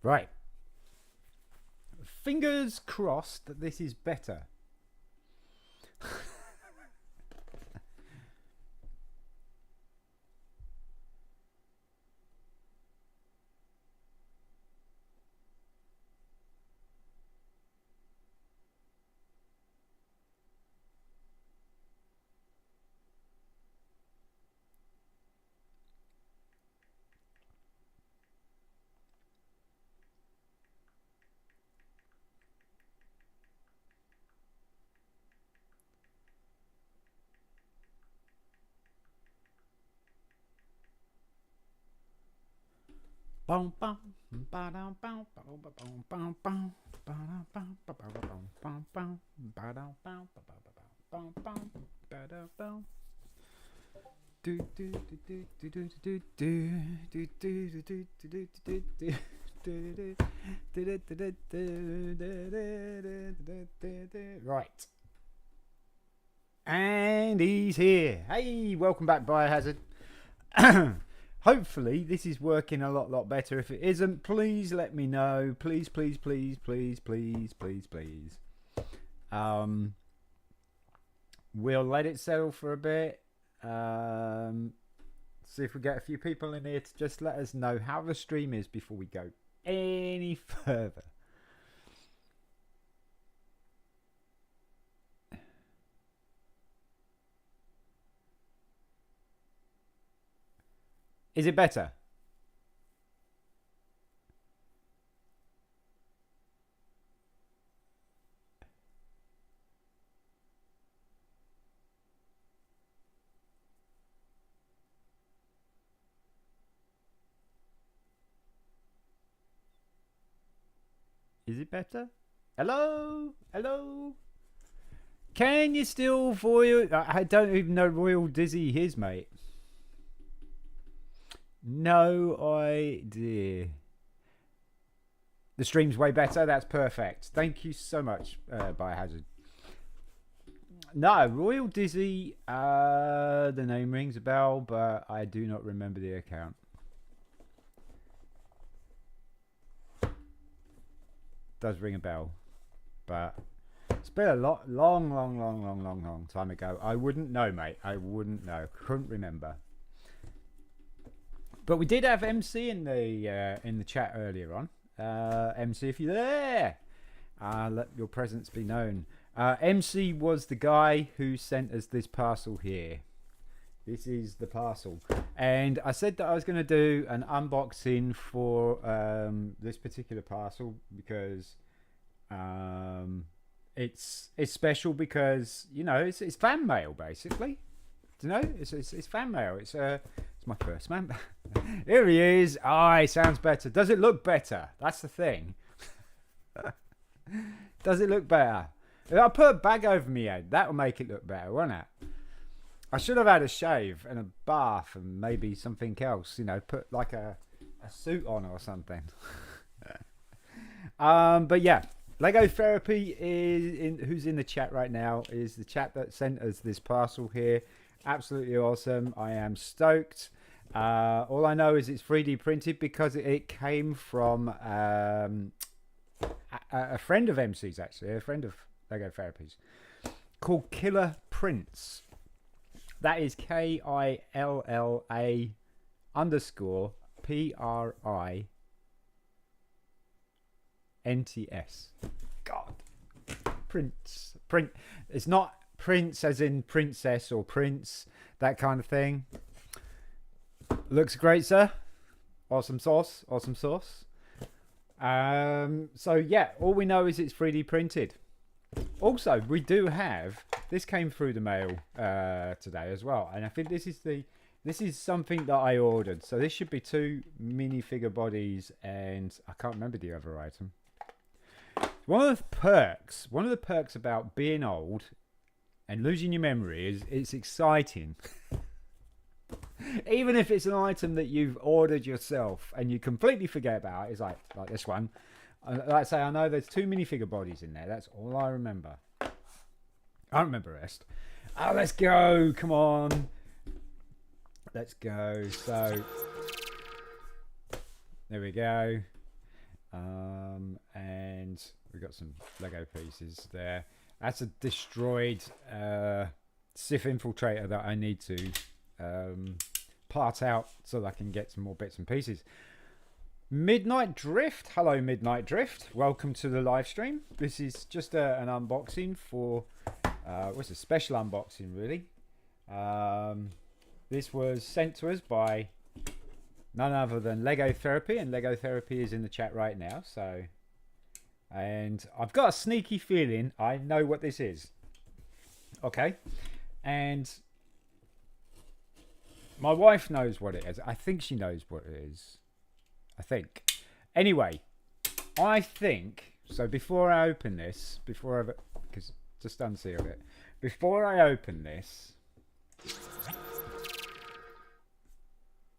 Right. Fingers crossed that this is better. Bum bum ba dum bum bum bum bum bum ba dum bum ba bum bum bum ba dum bum ba bum bum ba dum bum. Do do do do do do do do do do do do do. Right. And he's here. Hey, welcome back, Biohazard. Hopefully this is working a lot better. If it isn't, please let me know. Please. We'll let it settle for a bit. See if we get a few people in here to just let us know how the stream is before we go any further. Is it better? Is it better? Hello? Hello? Can you still voil? I don't even know Royal Dizzy is, mate. No idea. The stream's way better. That's perfect. Thank you so much, Biohazard. No, Royal Dizzy, the name rings a bell, but I do not remember the account. Does ring a bell, but it's been a long time ago. I wouldn't know, mate. I wouldn't know. Couldn't remember. But we did have MC in the chat earlier on. MC, if you're there, let your presence be known. MC was the guy who sent us this parcel here. This is the parcel, and I said that I was going to do an unboxing for this particular parcel because it's special because it's fan mail basically. It's fan mail. It's my first man. Here he is. He sounds better. Does it look better? That's the thing. Does it look better? If I put a bag over my head, that'll make it look better, won't it? I should have had a shave and a bath and maybe something else. Put like a suit on or something. But yeah, Lego Therapy who's in the chat right now is the chap that sent us this parcel here. Absolutely awesome. I am stoked. All I know is it's 3D printed because it came from a friend of MC's, actually, a friend of Lego Therapies, called Killer Prince. That is KILLA_PRINTS. God. Prince. Print. It's not Prince as in princess or prince, that kind of thing. Looks great, sir. Awesome sauce. So yeah, all we know is it's 3D printed. Also, we do have this came through the mail today as well, and I think this is something that I ordered. So this should be 2 minifigure bodies, and I can't remember the other item. One of the perks about being old and losing your memory is it's exciting. Even if it's an item that you've ordered yourself and you completely forget about, it's like this one. Like I say, I know there's 2 minifigure bodies in there. That's all I remember. I don't remember the rest. Let's go. Come on. Let's go. So, there we go. And we got some Lego pieces there. That's a destroyed Sith infiltrator that I need to part out so that I can get some more bits and pieces. Midnight Drift. Hello, Midnight Drift. Welcome to the live stream. This is just an unboxing for what's a special unboxing, really. This was sent to us by none other than Lego Therapy, and Lego Therapy is in the chat right now. So, and I've got a sneaky feeling I know what this is. Okay, and my wife knows what it is. I think she knows what it is. I think. Anyway, I think so. Before I open this, because just unseal it. Before I open this,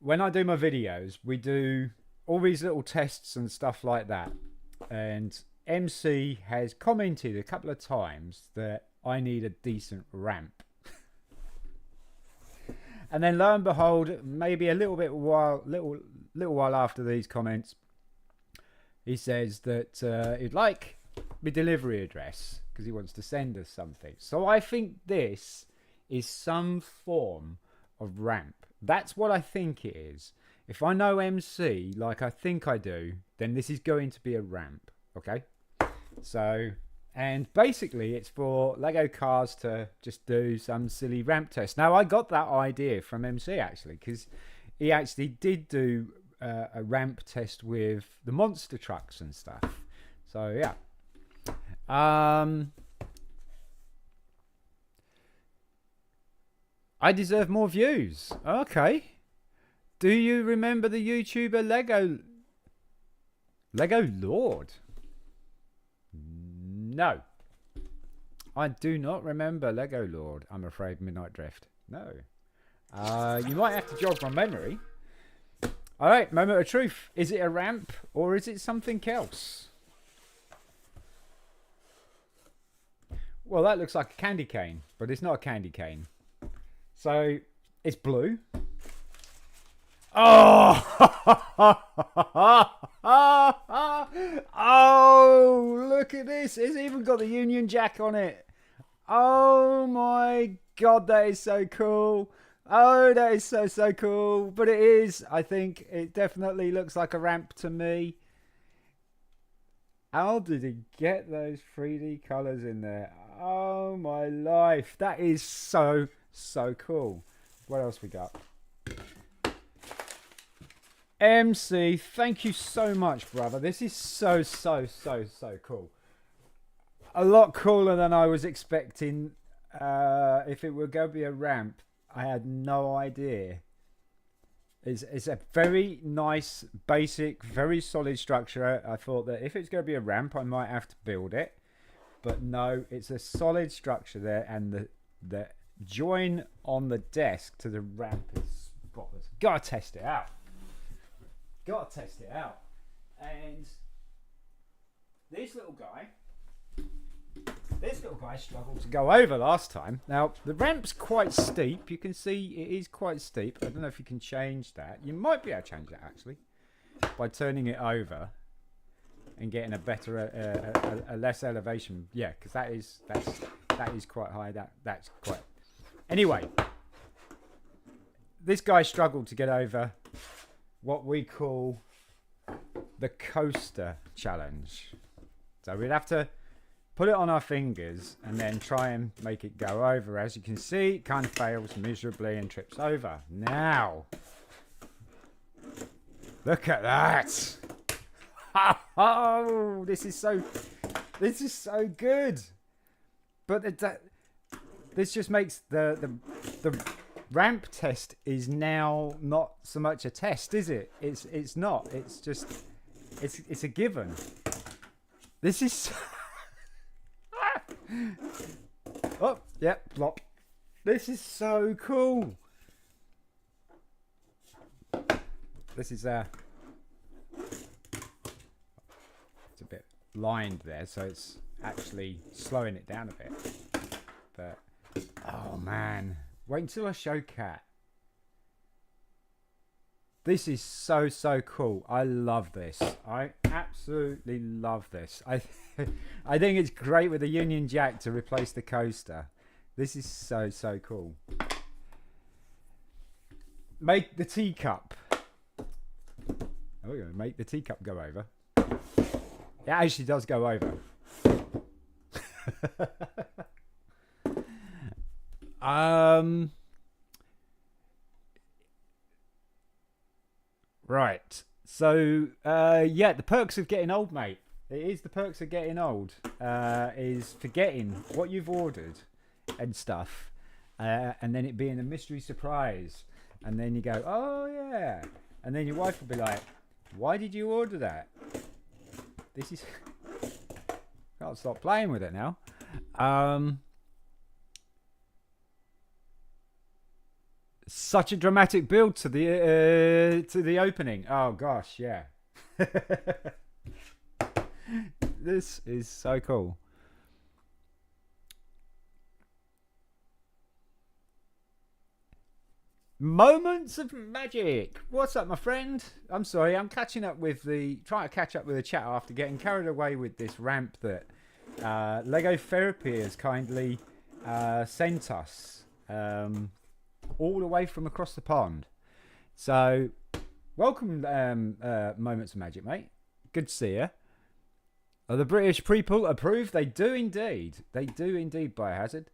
when I do my videos, we do all these little tests and stuff like that. And MC has commented a couple of times that I need a decent ramp. And then lo and behold, maybe a little while after these comments, he says that he'd like the delivery address because he wants to send us something. So I think this is some form of ramp. That's what I think it is. If I know MC like I think I do, then this is going to be a ramp. Okay? So, and basically it's for Lego cars to just do some silly ramp test. Now I got that idea from MC actually, because he actually did do a ramp test with the monster trucks and stuff. So yeah. I deserve more views. Okay. Do you remember the YouTuber Lego Lord? No. I do not remember Lego Lord, I'm afraid, Midnight Drift. No. You might have to jog my memory. Alright, moment of truth. Is it a ramp or is it something else? Well, that looks like a candy cane, but it's not a candy cane. So, it's blue. Oh! Oh, look at this. It's even got the Union Jack on it. Oh my God, that is so cool. Oh, that is so cool. But it is, I think, it definitely looks like a ramp to me. How did he get those 3D colours in there? Oh my life. That is so cool. What else we got? MC, thank you so much, brother. This is so cool. A lot cooler than I was expecting. If it were going to be a ramp, I had no idea. It's a very nice, basic, very solid structure. I thought that if it's going to be a ramp, I might have to build it. But no, it's a solid structure there, and the join on the desk to the ramp is spotless. Gotta test it out. And this little guy struggled to go over last time. Now the ramp's quite steep. You can see it is quite steep. I don't know if you can change that. You might be able to change that actually by turning it over and getting a better a less elevation. Yeah, because that is quite high. That's quite. Anyway, this guy struggled to get over what we call the coaster challenge. So we'd have to put it on our fingers and then try and make it go over. As you can see, it kind of fails miserably and trips over. Now, look at that. Oh, this is so good. But this just makes the ramp test is now not so much a test, is it? It's not. It's just it's a given. This is oh yeah, plop. This is so cool. This is it's a bit lined there, so it's actually slowing it down a bit. But oh man. Wait until I show Kat. This is so cool. I love this. I absolutely love this. I think it's great with the Union Jack to replace the coaster. This is so cool. Make the teacup. Oh, we're going to make the teacup go over. It actually does go over. Right. So, yeah, the perks of getting old, mate. It is the perks of getting old. Is forgetting what you've ordered and stuff. And then it being a mystery surprise. And then you go, oh, yeah. And then your wife will be like, why did you order that? This is... Can't stop playing with it now. Such a dramatic build to the opening. Oh gosh, yeah. This is so cool. Moments of magic. What's up, my friend? I'm sorry, I'm trying to catch up with the chat after getting carried away with this ramp that Lego Therapy has kindly sent us. All the way from across the pond. So, welcome, Moments of Magic, mate. Good to see you. Are the British people approved? They do indeed. They do indeed, Biohazard.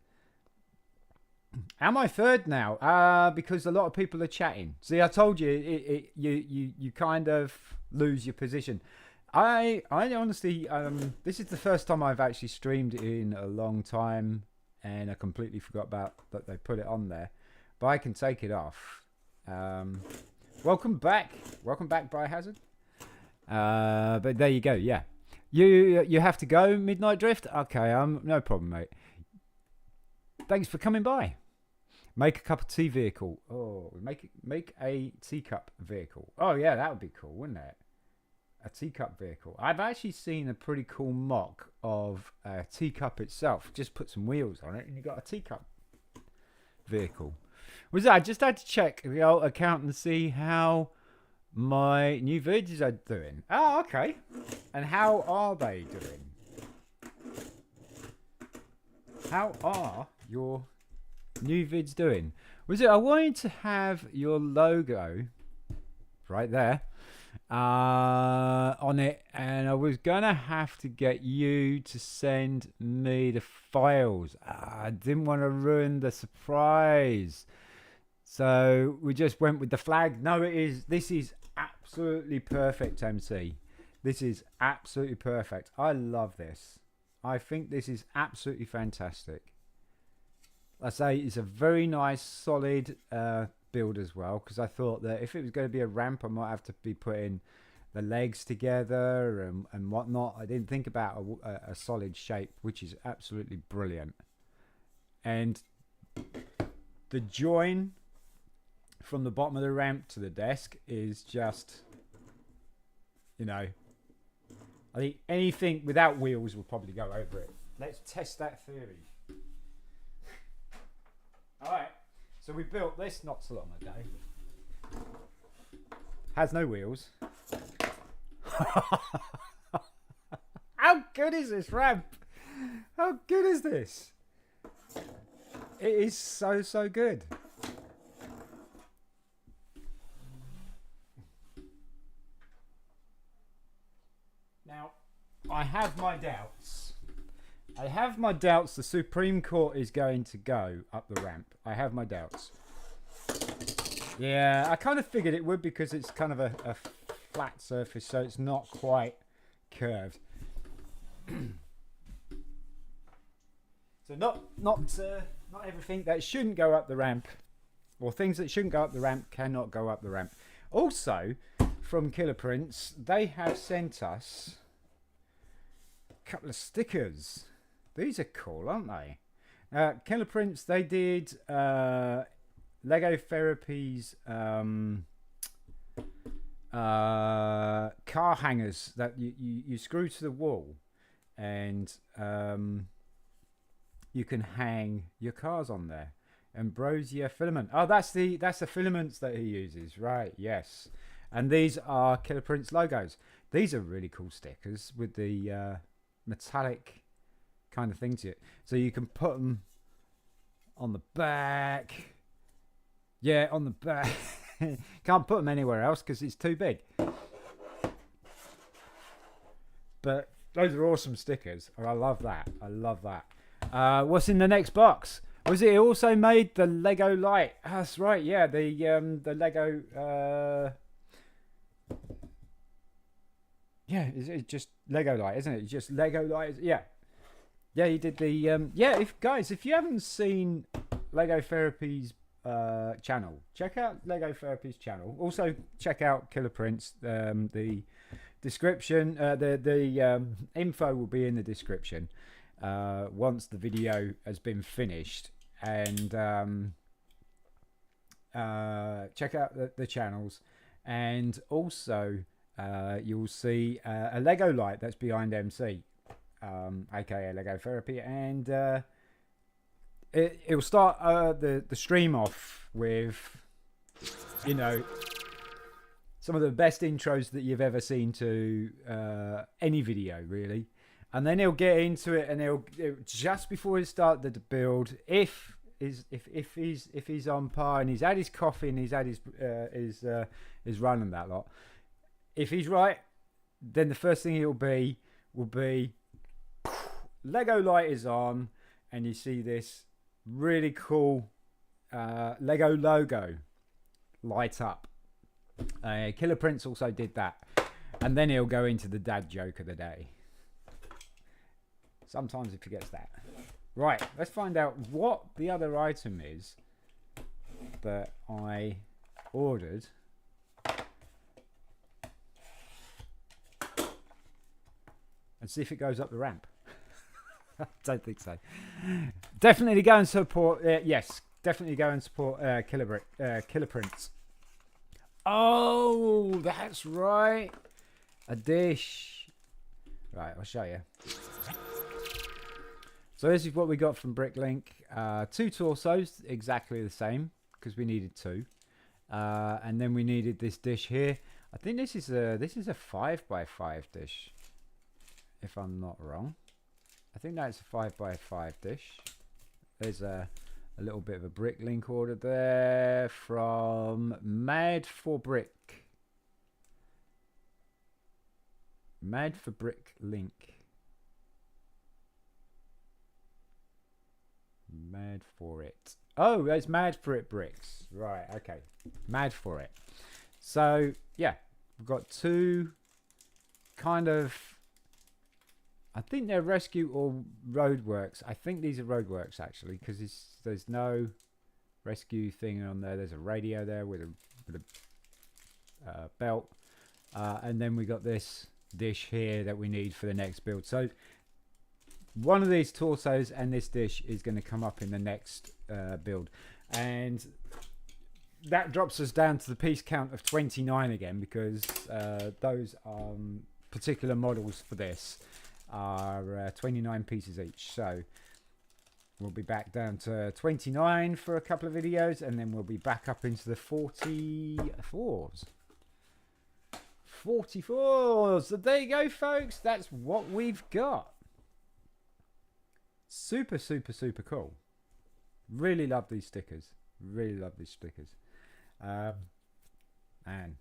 Am I third now? Because a lot of people are chatting. See, I told you, you kind of lose your position. I honestly, this is the first time I've actually streamed in a long time, and I completely forgot about that they put it on there. But I can take it off. Welcome back, Biohazard. But there you go. Yeah, you have to go. Midnight Drift. Okay, no problem, mate. Thanks for coming by. Make a cup of tea vehicle. Oh, make a teacup vehicle. Oh yeah, that would be cool, wouldn't it? A teacup vehicle. I've actually seen a pretty cool mock of a teacup itself. Just put some wheels on it, and you got a teacup vehicle. I just had to check the old account and see how my new videos are doing. Oh, okay. And how are they doing? How are your new vids doing? I wanted to have your logo right there on it, and I was gonna have to get you to send me the files. I didn't want to ruin the surprise. So we just went with the flag. No, this is absolutely perfect, MC. This is absolutely perfect. I love this. I think this is absolutely fantastic. I say it's a very nice, solid build as well, because I thought that if it was going to be a ramp, I might have to be putting the legs together and whatnot. I didn't think about a solid shape, which is absolutely brilliant. And the join from the bottom of the ramp to the desk is just, I think anything without wheels will probably go over it. Let's test that theory. Alright, so we built this not so long ago. Has no wheels. How good is this ramp? How good is this? It is so good. Now, I have my doubts. The Supreme Court is going to go up the ramp. I have my doubts. Yeah, I kind of figured it would, because it's kind of a flat surface, so it's not quite curved. So not everything that shouldn't go up the ramp, or things that shouldn't go up the ramp, cannot go up the ramp. Also, from Killer Prince, they have sent us a couple of stickers. These are cool, aren't they? Killer Prince, they did Lego Therapy's car hangers that you screw to the wall, and you can hang your cars on there. Ambrosia filament. Oh, that's the filaments that he uses, right? Yes, and these are Killer Prints logos. These are really cool stickers with the metallic kind of thing to it, so you can put them on the back. Yeah, on the back. Can't put them anywhere else because it's too big. But those are awesome stickers. I love that. I love that. What's in the next box? Was it also made the Lego light? That's right. Yeah, the Lego. Yeah, it's just Lego light, isn't it? It's just Lego light. Yeah, yeah. He did the. Yeah, if you haven't seen Lego Therapy's channel, check out Lego Therapy's channel. Also check out Killer Prints. The description, the info will be in the description once the video has been finished, and check out the channels, and also you'll see a Lego light that's behind MC, aka Lego Therapy, and it'll start the stream off with, you know, some of the best intros that you've ever seen to any video, really. And then he'll get into it, and he'll just before he starts the build, if he's on par and he's had his coffee and he's had his run and that lot, if he's right, then the first thing will be Lego light is on, and you see this really cool Lego logo light up. Killer Prince also did that, and then he'll go into the dad joke of the day. Sometimes he forgets that. Right, let's find out what the other item is that I ordered. And see if it goes up the ramp. I don't think so. Definitely go and support. Yes, definitely go and support Killer Prince. Oh, that's right. A dish. Right, I'll show you. So this is what we got from BRIT'N. 2 torsos, exactly the same, because we needed 2. And then we needed this dish here. I think this is a 5x5 dish, if I'm not wrong. I think that's a 5x5 dish. There's a little bit of a BRIT'N order there from Mad for Brick. Mad for Brick link. Mad for it. Oh, it's Mad for It Bricks. Right, okay. Mad for it. So, yeah, we've got 2 kind of, I think they're rescue or roadworks. I think these are roadworks, actually, because there's no rescue thing on there. There's a radio there with a belt. And then we got this dish here that we need for the next build. So one of these torsos and this dish is going to come up in the next build. And that drops us down to the piece count of 29 again, because those particular models for this are 29 pieces each. So we'll be back down to 29 for a couple of videos, and then we'll be back up into the 44s. So there you go, folks. That's what we've got. Super, super, super cool. Really love these stickers. Really love these stickers. Man.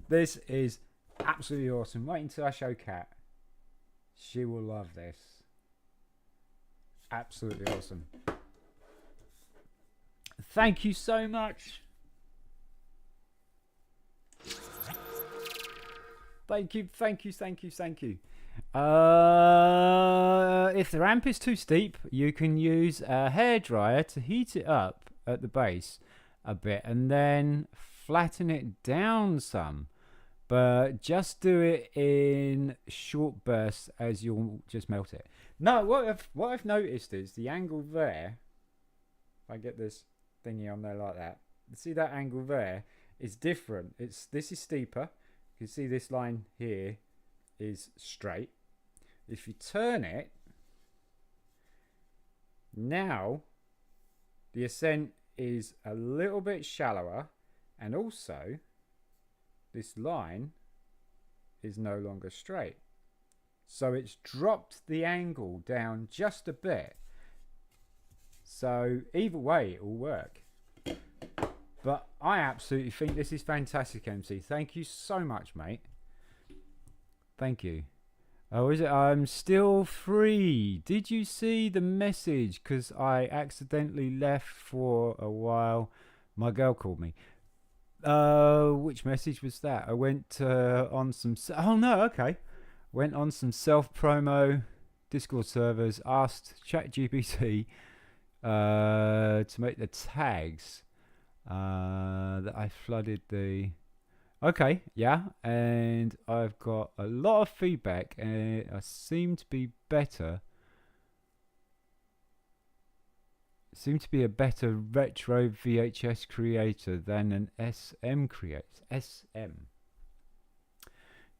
This is absolutely awesome. Wait until I show Kat. She will love this. Absolutely awesome. Thank you so much. Thank you. If the ramp is too steep, you can use a hairdryer to heat it up at the base a bit and then flatten it down some. But just do it in short bursts, as you'll just melt it. No, what I've noticed is the angle there. If I get this thingy on there like that, see that angle there is different. This is steeper. You can see this line here is straight. If you turn it, Now the ascent is a little bit shallower, and also this line is no longer straight. So it's dropped the angle down just a bit. So either way, it will work. But I absolutely think this is fantastic, MC. Thank you so much, mate. Thank you. Oh, is it? I'm still free. Did you see the message? Because I accidentally left for a while. My girl called me. Which message was that? I went on some... Oh, no, okay. Went on some self-promo Discord servers, asked ChatGPT to make the tags that I flooded the... Okay, yeah, and I've got a lot of feedback, and I seem to be better. Seem to be a better retro VHS creator than an SM creator. SM.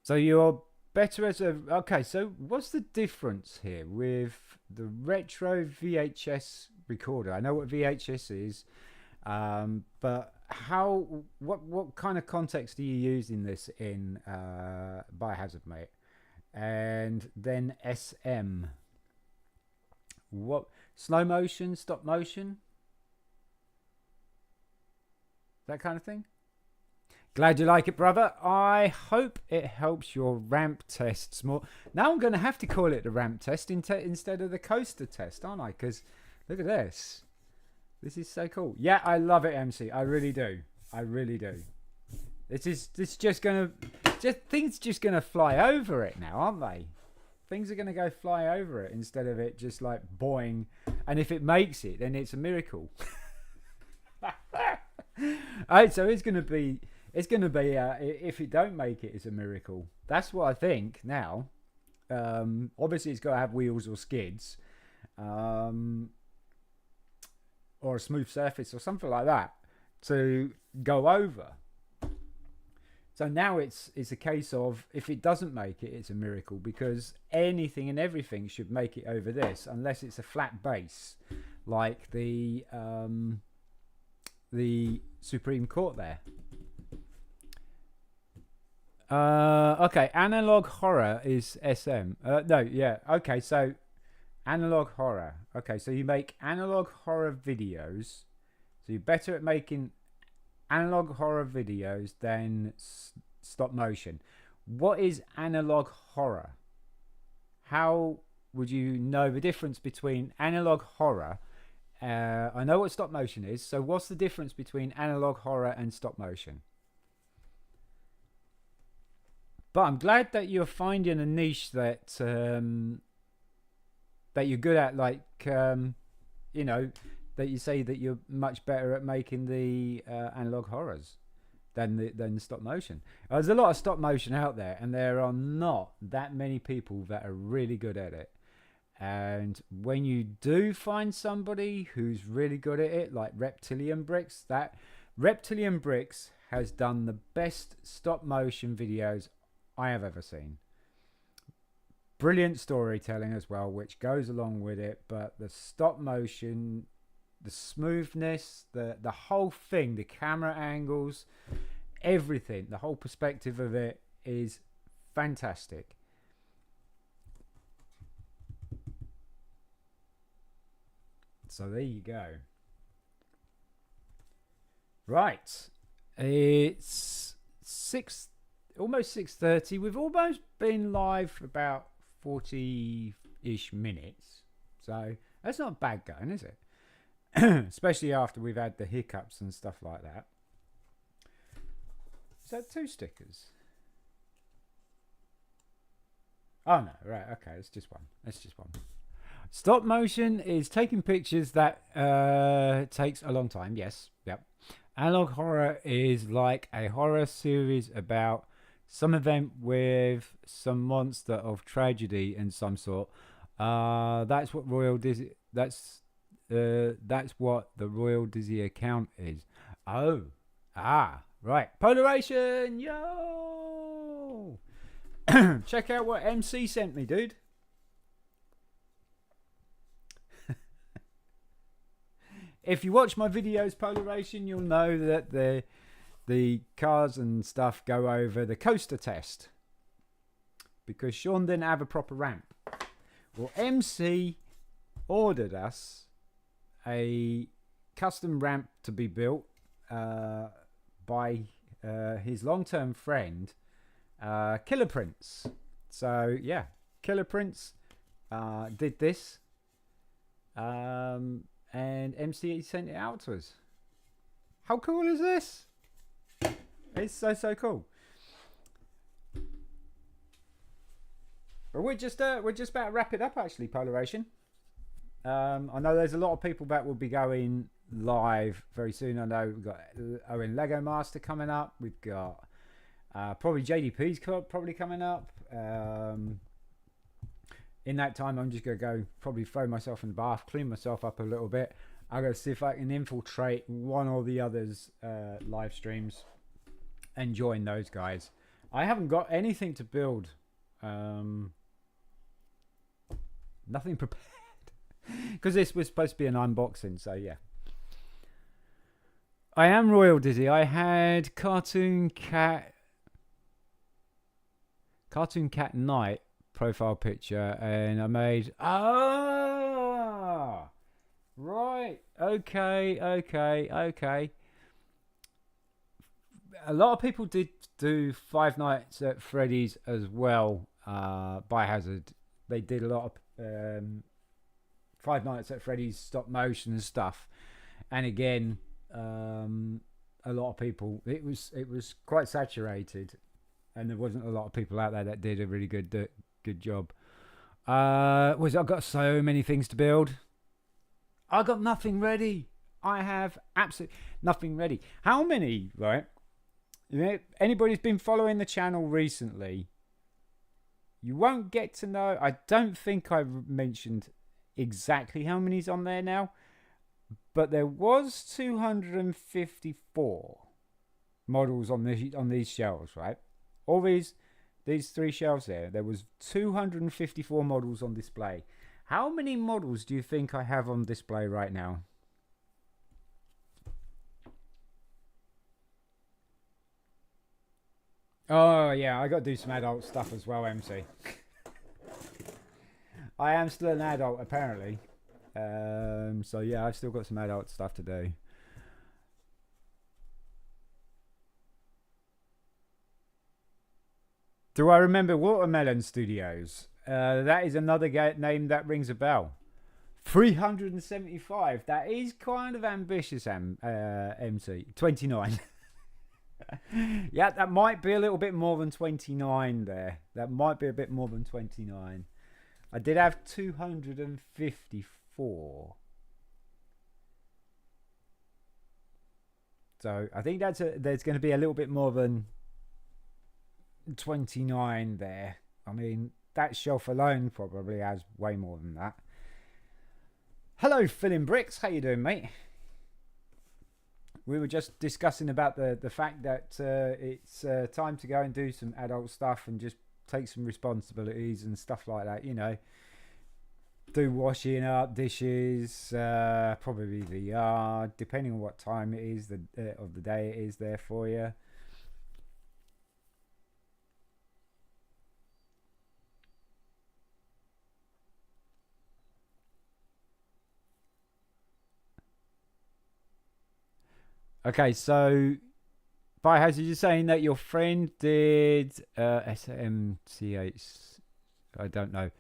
So you're better as a... Okay, so what's the difference here with the retro VHS recorder? I know what VHS is, but what kind of context are you using this in Biohazard, mate? And then SM. What? Slow motion, stop motion? That kind of thing? Glad you like it, brother. I hope it helps your ramp tests more. Now I'm going to have to call it the ramp test instead of the coaster test, aren't I? Because look at this. This is so cool. Yeah, I love it, MC. I really do. I really do. This just going to... Things just going to fly over it now, aren't they? Things are going to go fly over it instead of it just like boing. And if it makes it, then it's a miracle. Alright, so it's going to be... if it don't make it, it's a miracle. That's what I think now. Obviously, it's got to have wheels or skids, or a smooth surface or something like that to go over. So now it's a case of if it doesn't make it, it's a miracle, because anything and everything should make it over this, unless it's a flat base like the Supreme Court there. Okay, analog horror is SM. No, yeah. Okay, so analog horror. Okay, so you make analog horror videos. So you're better at making analog horror videos than stop motion. What is analog horror? How would you know the difference between analog horror? I know what stop motion is. So what's the difference between analog horror and stop motion? But I'm glad that you're finding a niche that that you're good at, like you know, that you say that you're much better at making the analog horrors than the stop motion. There's a lot of stop motion out there, and there are not that many people that are really good at it. And when you do find somebody who's really good at it, like Reptilian Bricks, that Reptilian Bricks has done the best stop motion videos I have ever seen. Brilliant storytelling as well, which goes along with it, but the stop motion, the smoothness, the whole thing, the camera angles, everything, the whole perspective of it is fantastic. So there you go. Right, it's almost 6:30. We've almost been live for about 40-ish minutes, so that's not bad going, is it? Especially after we've had the hiccups and stuff like that. Is that 2 stickers? Oh no, right, okay, it's just one. It's just one. Stop motion is taking pictures that takes a long time. Yes, yep. Analog horror is like a horror series about some event with some monster of tragedy and some sort. That's what Royal Disney. That's what the Royal Disney account is. Oh, right. Polaration, yo! Check out what MC sent me, dude. If you watch my videos, Polaration, you'll know that the cars and stuff go over the coaster test because Sean didn't have a proper ramp. Well, MC ordered us a custom ramp to be built by his long-term friend, Killer Prince. So yeah, Killer Prince did this, and MC sent it out to us. How cool is this? It's so cool. But we're just about to wrap it up, actually, Polaration. I know there's a lot of people that will be going live very soon. I know we've got Owen Lego Master coming up. We've got probably JDP's probably coming up. In that time, I'm just going to go probably throw myself in the bath, clean myself up a little bit. I'll go see if I can infiltrate one or the other's live streams and join those guys. I haven't got anything to build. Nothing prepared. Because this was supposed to be an unboxing, so yeah. I am Royal Dizzy. I had Cartoon Cat Night profile picture, and I made right. Okay. A lot of people did do Five Nights at Freddy's as well. Biohazard. They did a lot of Five Nights at Freddy's stop motion and stuff, and again, a lot of people. It was quite saturated, and there wasn't a lot of people out there that did a really good job. I've got so many things to build. I got nothing ready. I have absolutely nothing ready. How many? Right? Anybody's been following the channel recently? You won't get to know. I don't think I mentioned exactly how many's on there now, but there was 254 models on these shelves, right? All these 3 shelves there was 254 models on display. How many models do you think I have on display right now? Oh yeah, I got to do some adult stuff as well, MC. I am still an adult, apparently. So yeah, I've still got some adult stuff to do. Do I remember Watermelon Studios? That is another name that rings a bell. 375. That is kind of ambitious, MC. 29. Yeah, that might be a little bit more than 29 there. That might be a bit more than 29. I did have 254. So I think there's going to be a little bit more than 29 there. I mean, that shelf alone probably has way more than that. Hello, Filling Bricks. How you doing, mate? We were just discussing about the fact that it's time to go and do some adult stuff and just take some responsibilities and stuff like that, you know. Do washing up, dishes, probably the yard, depending on what time it is of the day it is there for you. Okay, so Biohazard, you're saying that your friend did SMCH, I don't know,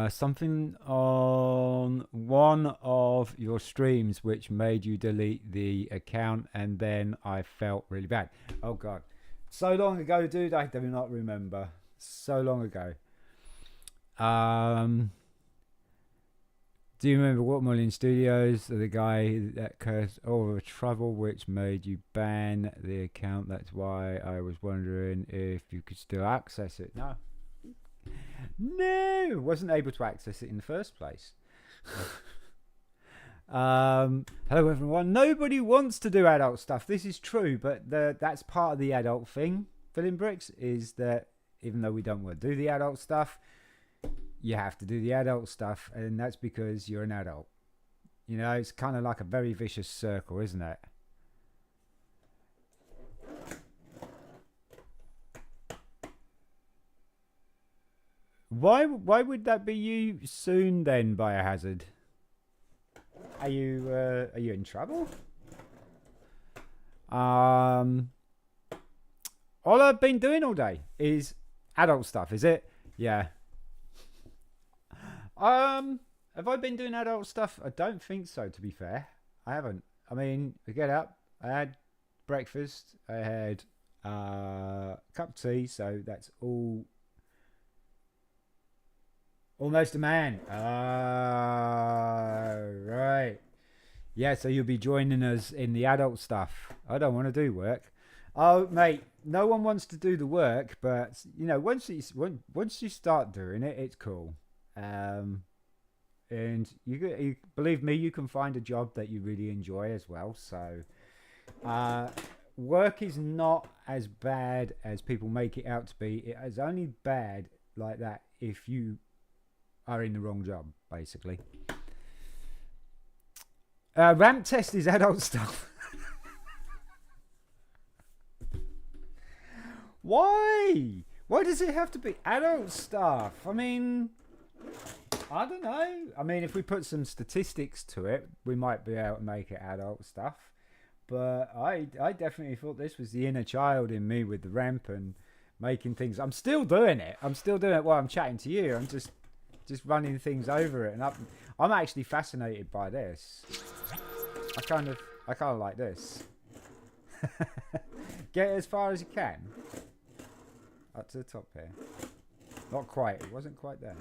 something on one of your streams which made you delete the account, and then I felt really bad. Oh God, so long ago, dude. I do not remember. So long ago. Do you remember Watermelon Studios, the guy that caused all the trouble which made you ban the account? That's why I was wondering if you could still access it. No, wasn't able to access it in the first place. Hello everyone. Nobody wants to do adult stuff. This is true, but that's part of the adult thing, Filling Bricks, is that even though we don't want to do the adult stuff, you have to do the adult stuff, and that's because you're an adult. You know, it's kind of like a very vicious circle, isn't it? Why would that be you soon then, Biohazard? Are you in trouble? All I've been doing all day is adult stuff, is it? Yeah. Have I been doing adult stuff? I don't think so, to be fair. I haven't. I mean, I get up, I had breakfast, I had a cup of tea, so that's all. Almost a man. Right. Yeah, so you'll be joining us in the adult stuff. I don't want to do work. Oh, mate, no one wants to do the work, but you know, once you start doing it, it's cool. And you believe me, you can find a job that you really enjoy as well. So, work is not as bad as people make it out to be. It is only bad like that if you are in the wrong job, basically. Ramp test is adult stuff. Why? Why does it have to be adult stuff? I mean, I don't know. I mean, if we put some statistics to it, we might be able to make it adult stuff. But I definitely thought this was the inner child in me with the ramp and making things. I'm still doing it. I'm still doing it while I'm chatting to you. I'm just running things over it, and I'm actually fascinated by this. I kind of like this. Get as far as you can. Up to the top here. Not quite. It wasn't quite there.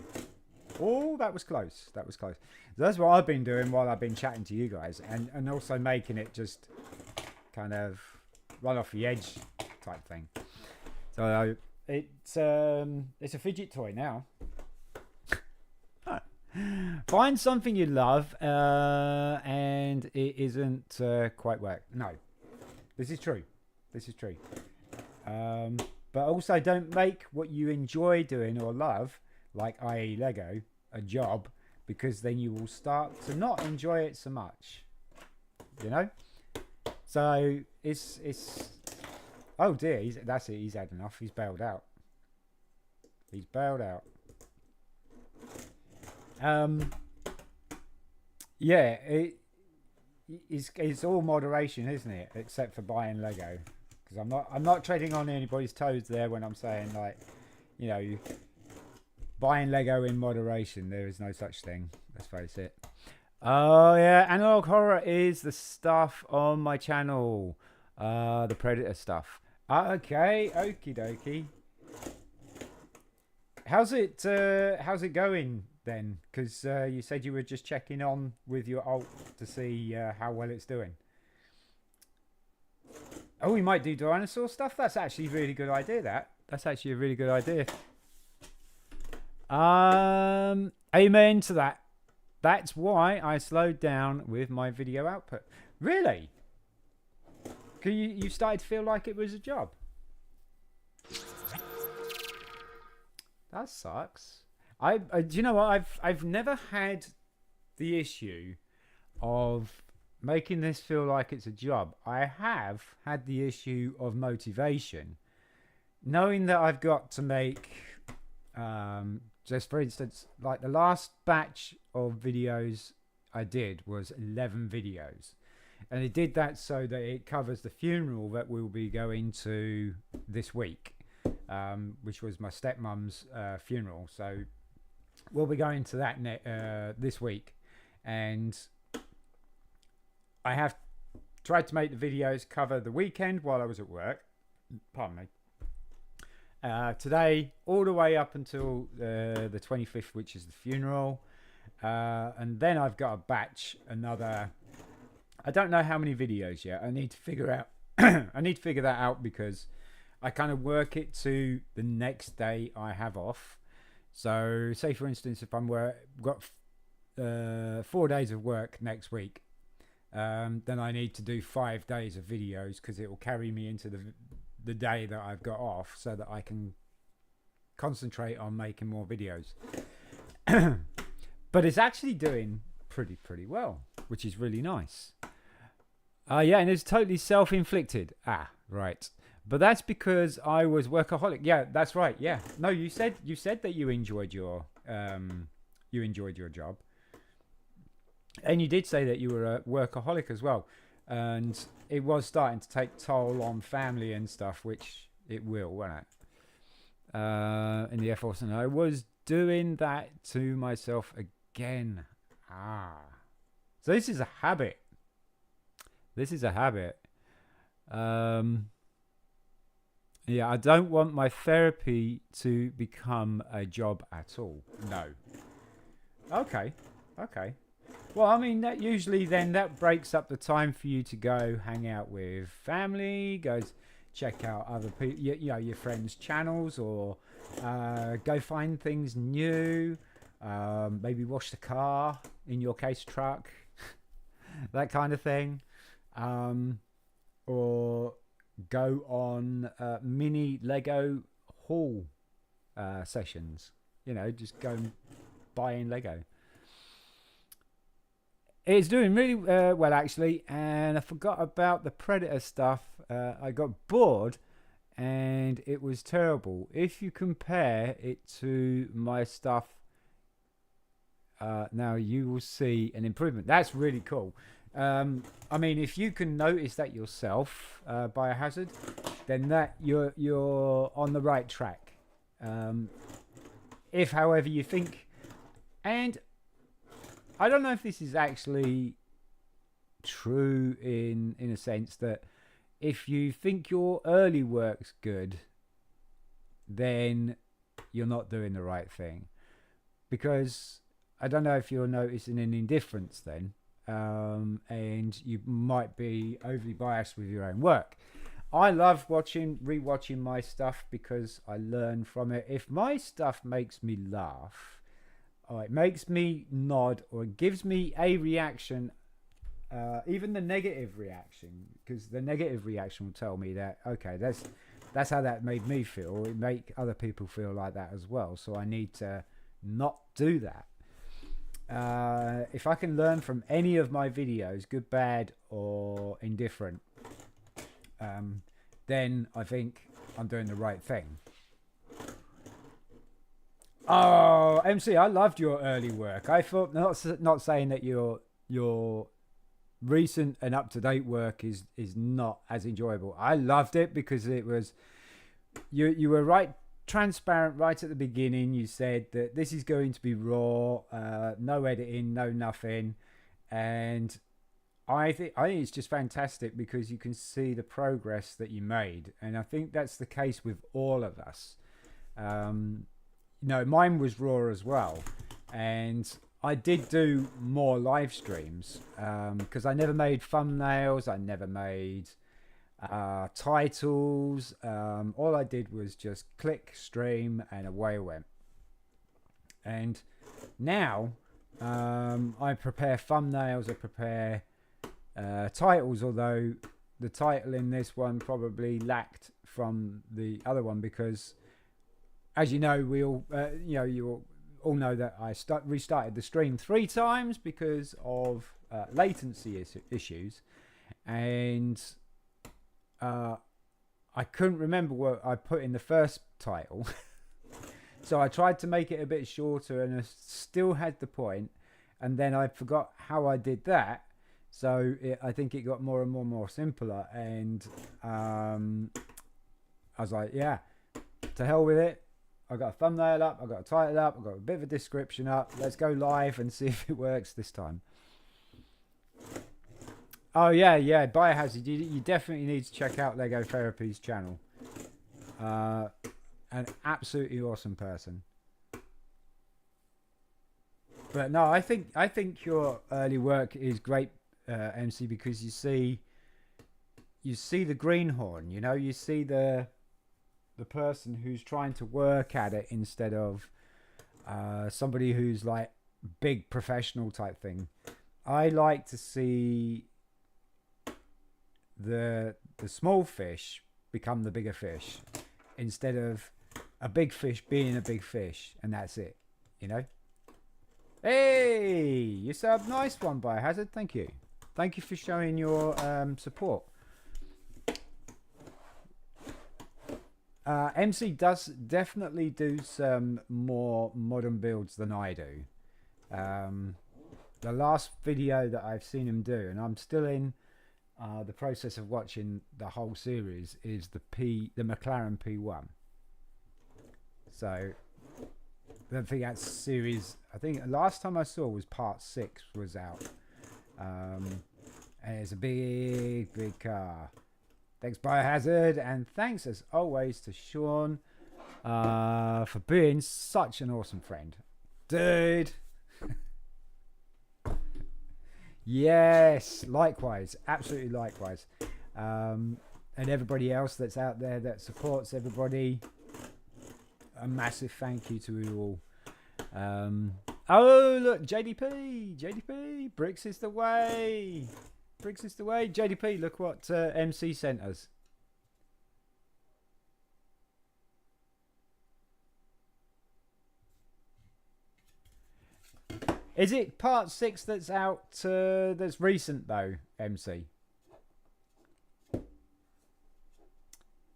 Oh, that was close. That was close. So that's what I've been doing while I've been chatting to you guys, and also making it just kind of run off the edge type thing. So it's a fidget toy now. Find something you love, and it isn't quite work. No, this is true. This is true. But also don't make what you enjoy doing or love, like i.e. Lego, a job, because then you will start to not enjoy it so much. You know? So it's oh dear, that's it, he's had enough, he's bailed out. He's bailed out. Yeah, it's all moderation, isn't it? Except for buying Lego. Because I'm not treading on anybody's toes there when I'm saying, like, you know, buying Lego in moderation. There is no such thing. Let's face it. Oh yeah, analog horror is the stuff on my channel. The Predator stuff. Okay, okie dokie. How's it going then? Because you said you were just checking on with your alt to see how well it's doing. Oh, we might do dinosaur stuff. That's actually a really good idea. That's actually a really good idea. Amen to that. That's why I slowed down with my video output. Really? Because you started to feel like it was a job. That sucks. Do you know what? I've never had the issue of making this feel like it's a job. I have had the issue of motivation, knowing that I've got to make, just for instance, like the last batch of videos I did was 11 videos, and it did that so that it covers the funeral that we'll be going to this week, which was my stepmom's funeral. So we'll be going to that this week, and I have tried to make the videos cover the weekend while I was at work. Pardon me. Today, all the way up until the 25th, which is the funeral. And then I've got a batch, another... I don't know how many videos yet. I need to figure out... I need to figure that out because I kind of work it to the next day I have off. So, say for instance, if I'm got 4 days of work next week, then I need to do 5 days of videos because it will carry me into the day that I've got off so that I can concentrate on making more videos. But it's actually doing pretty well. which is really nice. Yeah, and it's totally self-inflicted. Ah, right. But that's because I was workaholic. Yeah, that's right. Yeah. No, you said that you enjoyed your job, and you did say that you were a workaholic as well, and it was starting to take toll on family and stuff, which it will, won't it? In the Air Force, and I was doing that to myself again. So this is a habit. Yeah, I don't want my therapy to become a job at all. No. Okay. Well, I mean, that usually then that breaks up the time for you to go hang out with family, check out other people, your friends' channels, or go find things new. Maybe wash the car, in your case, truck, that kind of thing. Or go on mini Lego haul sessions. Just go and buy in Lego. It's doing really well, actually, and I forgot about the Predator stuff. I got bored, and it was terrible. If you compare it to my stuff, now you will see an improvement. That's really cool. I mean, if you can notice that yourself, Biohazard, then that you're on the right track. If, however, you think, and I don't know if this is actually true in a sense that if you think your early work's good, then you're not doing the right thing. Because I don't know if you're noticing an indifference then. And you might be overly biased with your own work. I love rewatching my stuff because I learn from it. If my stuff makes me laugh, or it makes me nod, or it gives me a reaction, even the negative reaction, because the negative reaction will tell me that, okay, that's how that made me feel. It make other people feel like that as well. So I need to not do that. If I can learn from any of my videos, good, bad, or indifferent, then I think I'm doing the right thing. Oh, MC, I loved your early work. I thought, not saying that your recent and up-to-date work is not as enjoyable. I loved it because it was you were right. Transparent right at the beginning. You said that this is going to be raw, no editing, no nothing, and I think it's just fantastic because you can see the progress that you made, and I think that's the case with all of us. Mine was raw as well, and I did do more live streams because I never made thumbnails, I never made titles. All I did was just click stream and away I went. And now I prepare thumbnails, I prepare titles, although the title in this one probably lacked from the other one because, as you know, we all you all know that I restarted the stream 3 times because of latency issues, and I couldn't remember what I put in the first title. So I tried to make it a bit shorter and I still had the point, and then I forgot how I did that. So I think it got more and more simpler, and I was like, yeah, to hell with it. I got a thumbnail up, I got a title up, I got a bit of a description up. Let's go live and see if it works this time. Oh yeah, Biohazard. You definitely need to check out Lego Therapy's channel. An absolutely awesome person. But no, I think your early work is great, MC, because you see the greenhorn. You see the person who's trying to work at it instead of somebody who's like big professional type thing. I like to see the small fish become the bigger fish instead of a big fish being a big fish, and that's it. Hey, you said nice one, Biohazard. Thank you. Thank you for showing your support. MC does definitely do some more modern builds than I do. The last video that I've seen him do, and I'm still in the process of watching the whole series, is the McLaren P1. So I think that's series. I think last time I saw was part 6 was out. And it's a big car. Thanks Biohazard, and thanks as always to Sean for being such an awesome friend, dude. Yes, likewise, absolutely likewise. And everybody else that's out there that supports everybody, a massive thank you to you all. Oh look, JDP, Bricks is the way. Bricks is the way. JDP, look what MC sent us. Is it part 6 that's out, that's recent though, MC?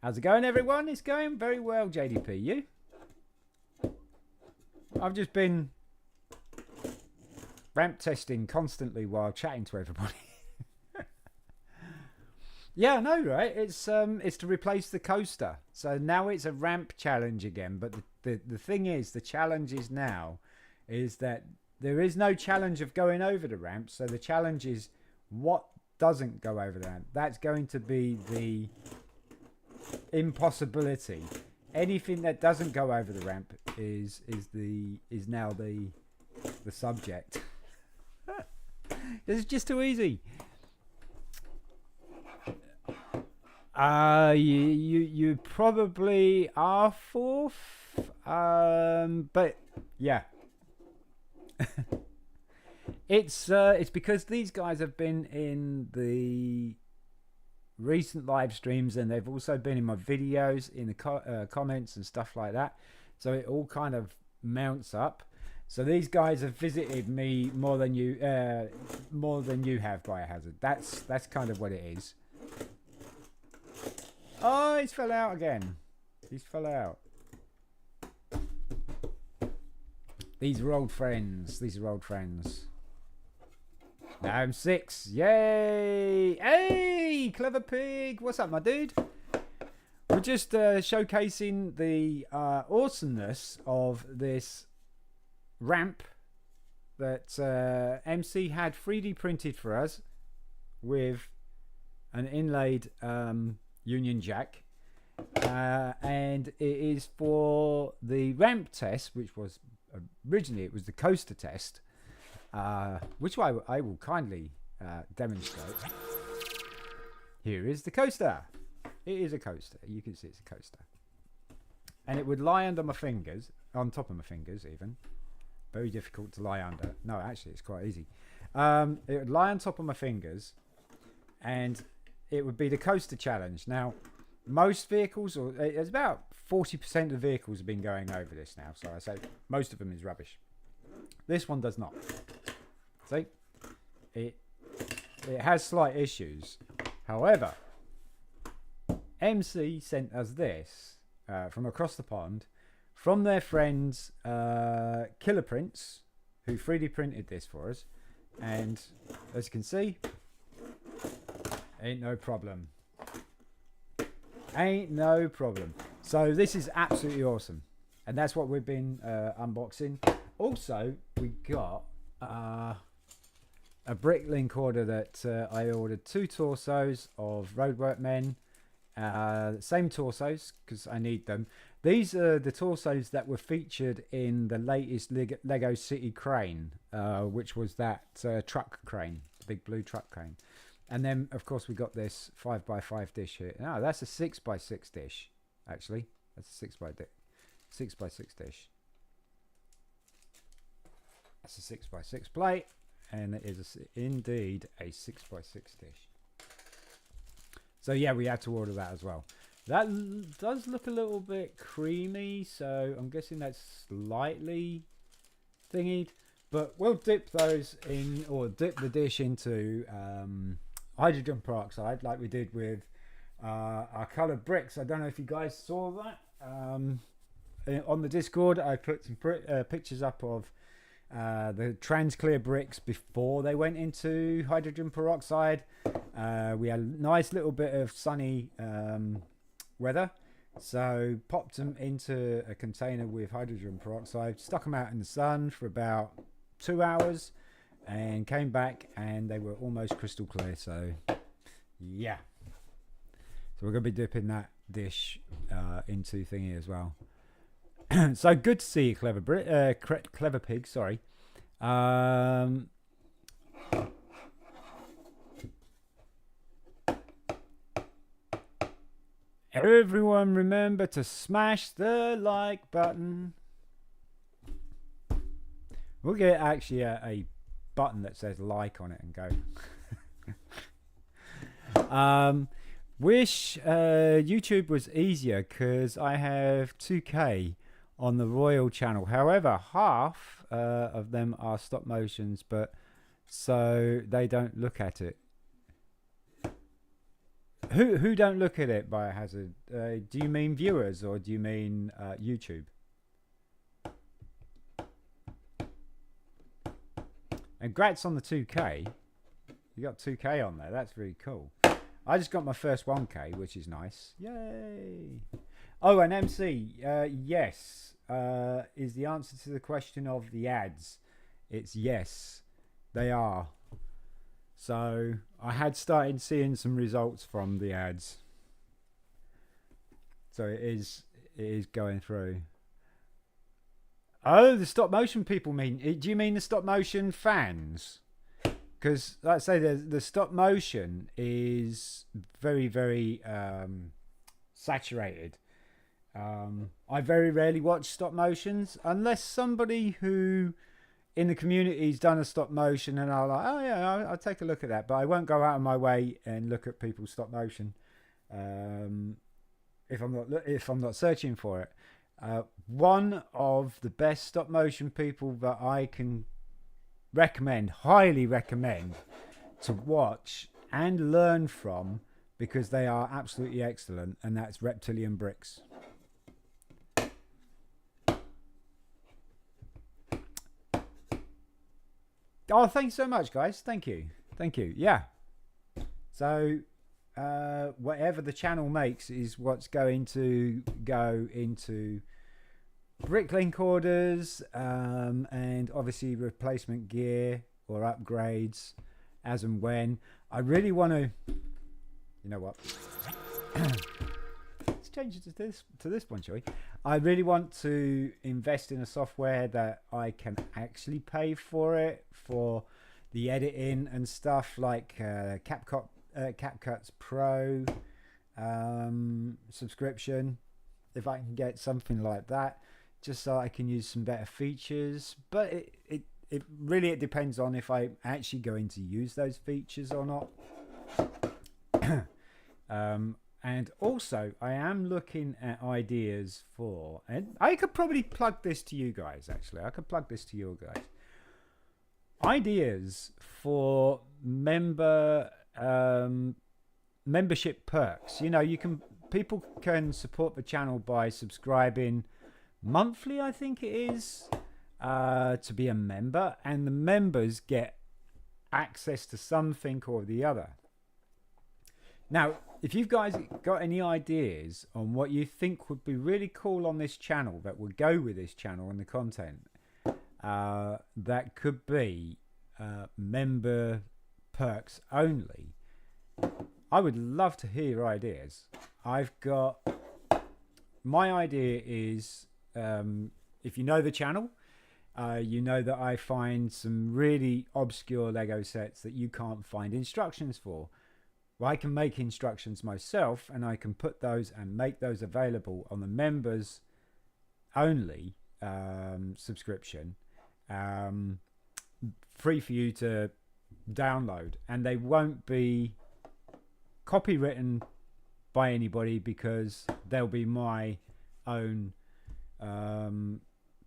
How's it going, everyone? It's going very well, JDP. You? I've just been ramp testing constantly while chatting to everybody. Yeah, I know, right? It's to replace the coaster. So now it's a ramp challenge again. But the thing is, the challenge is now is that there is no challenge of going over the ramp. So the challenge is what doesn't go over the ramp. That's going to be the impossibility. Anything that doesn't go over the ramp is now the subject. This is just too easy. You probably are 4th, but yeah. It's because these guys have been in the recent live streams, and they've also been in my videos, in the comments and stuff like that. So it all kind of mounts up. So these guys have visited me more than you have, Biohazard. That's kind of what it is. Oh, he's fell out again. He's fell out. These are old friends. These are old friends. Now I'm 6. Yay! Hey, Clever Pig. What's up, my dude? We're just showcasing the awesomeness of this ramp that MC had 3D printed for us with an inlaid Union Jack, and it is for the ramp test, which was originally it was the coaster test, which I will kindly demonstrate. Here is the coaster. It is a coaster. You can see it's a coaster, and it would lie under my fingers, on top of my fingers even. Very difficult to lie under. No, actually it's quite easy. It would lie on top of my fingers, and it would be the coaster challenge. Now, most vehicles, or it's about 40% of vehicles have been going over this now. So I say most of them is rubbish. This one does not. See, it has slight issues. However, MC sent us this from across the pond from their friends Killer Prints, who 3D printed this for us. And as you can see, ain't no problem. Ain't no problem. So this is absolutely awesome. And that's what we've been unboxing. Also, we got a BRIT'N order that I ordered 2 torsos of Roadwork Men. Same torsos, because I need them. These are the torsos that were featured in the latest Lego City crane, which was that truck crane, the big blue truck crane. And then, of course, we got this 5x5 dish here. No, that's a 6x6 dish, actually. That's a 6x6 dish. That's a 6x6 plate, and it is indeed a 6x6 dish. So, yeah, we had to order that as well. That does look a little bit creamy, so I'm guessing that's slightly thingied. But we'll dip those in, or dip the dish into hydrogen peroxide like we did with our coloured bricks. I don't know if you guys saw that. On the Discord, I put some pictures up of the trans clear bricks before they went into hydrogen peroxide. We had a nice little bit of sunny weather, so popped them into a container with hydrogen peroxide, stuck them out in the sun for about 2 hours, and came back and they were almost crystal clear. So yeah, so we're going to be dipping that dish into thingy as well. So good to see you, clever pig. Sorry. Everyone, remember to smash the like button. We'll get actually a button that says like on it and go. Wish YouTube was easier because I have 2K on the Royal channel. However, half of them are stop motions, but so they don't look at it. Who don't look at it, Biohazard? Do you mean viewers or do you mean YouTube? And congrats on the 2K. You got 2K on there. That's really cool. I just got my first 1K, which is nice. Yay! Oh, and MC, yes, is the answer to the question of the ads. It's yes, they are. So I had started seeing some results from the ads. So it is going through. Oh, the stop motion people mean. Do you mean the stop motion fans? Because, like I say, the stop motion is very, very saturated. I very rarely watch stop motions unless somebody who in the community's done a stop motion and I'm like, oh yeah, I'll take a look at that. But I won't go out of my way and look at people's stop motion if I'm not searching for it. One of the best stop motion people that I can highly recommend to watch and learn from, because they are absolutely excellent, and that's Reptilian Bricks. Oh, thanks so much, guys. Thank you. Yeah. So whatever the channel makes is what's going to go into Bricklink orders, and obviously replacement gear or upgrades as and when. I really want to, you know what? Let's change it to this one, shall we? I really want to invest in a software that I can actually pay for it, for the editing and stuff, like CapCut's Pro subscription. If I can get something like that, just so I can use some better features. But it really depends on if I'm actually going to use those features or not. And also I am looking at ideas for, and I could probably plug this to you guys, actually. I could plug this to you guys. Ideas for membership perks. You know, people can support the channel by subscribing monthly, I think it is, to be a member, and the members get access to something or the other. Now, if you guys got any ideas on what you think would be really cool on this channel that would go with this channel and the content, that could be member perks only, I would love to hear your ideas. My idea is, if you know the channel, you know that I find some really obscure Lego sets that you can't find instructions for. Well, I can make instructions myself, and I can put those and make those available on the members only subscription, free for you to download, and they won't be copywritten by anybody because they'll be my own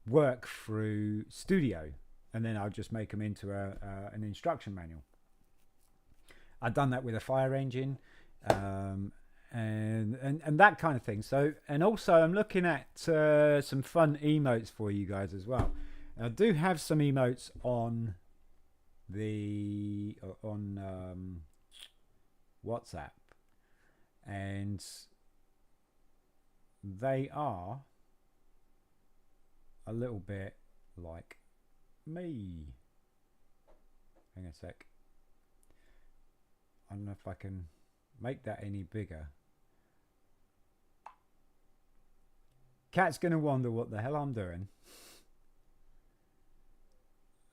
work through Studio and then I'll just make them into an instruction manual. I've done that with a fire engine, and that kind of thing. So, and also I'm looking at some fun emotes for you guys as well. And I do have some emotes on WhatsApp, and they are a little bit like me. Hang on a sec. I don't know if I can make that any bigger. Cat's gonna wonder what the hell I'm doing.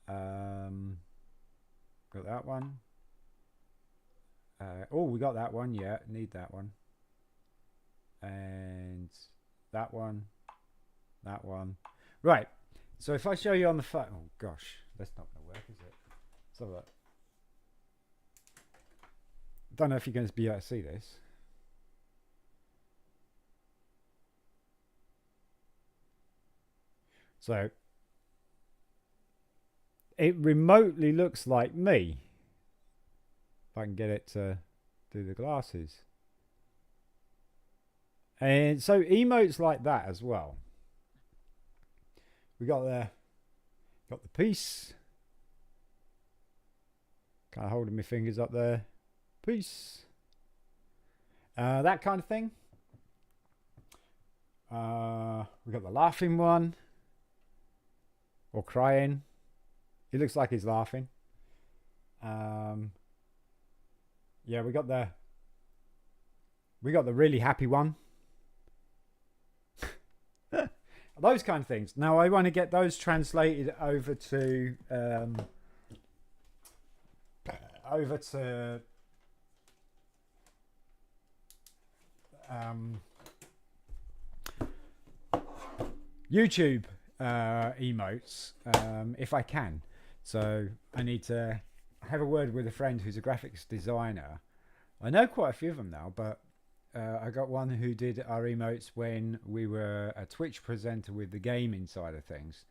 Got that one. Oh, we got that one. Yeah, need that one. And that one. That one. Right. So if I show you on the phone, oh gosh, that's not gonna work, is it? Let's have a look. Don't know if you're going to be able to see this. So it remotely looks like me. If I can get it to do the glasses. And so emotes like that as well. We got the peace. Kind of holding my fingers up there. Peace. That kind of thing. We got the laughing one. Or crying. He looks like he's laughing. Yeah, we got the really happy one. Those kind of things. Now I want to get those translated over to YouTube emotes if I can. So I need to have a word with a friend who's a graphics designer. I know quite a few of them now, but I got one who did our emotes when we were a Twitch presenter with the gaming side of things,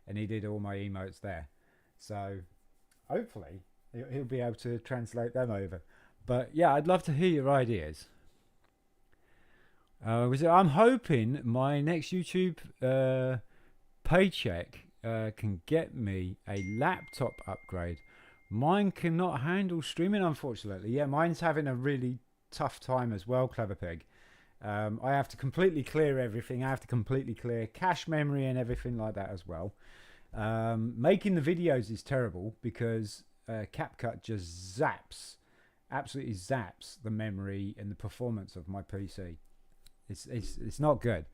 and he did all my emotes there. So hopefully he'll be able to translate them over. But yeah, I'd love to hear your ideas. I'm hoping my next YouTube paycheck can get me a laptop upgrade. Mine cannot handle streaming, unfortunately. Yeah, mine's having a really tough time as well, Clever Pig. I have to completely clear everything. I have to completely clear cache memory and everything like that as well. Making the videos is terrible because CapCut just absolutely zaps the memory and the performance of my PC. It's not good.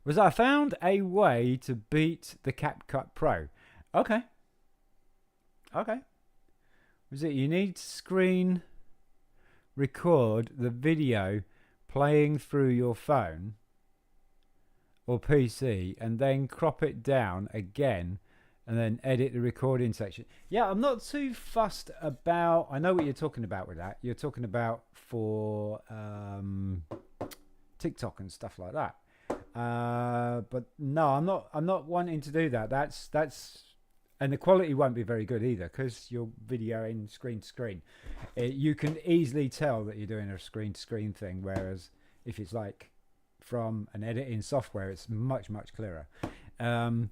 Was I found a way to beat the CapCut Pro? Okay. Was it you need to screen record the video playing through your phone or PC and then crop it down again and then edit the recording section? Yeah, I'm not too fussed about. I know what you're talking about with that. You're talking about for TikTok and stuff like that. But no, I'm not wanting to do that. That's and the quality won't be very good either because you're videoing screen to screen. You can easily tell that you're doing a screen to screen thing, whereas if it's like from an editing software, it's much clearer. And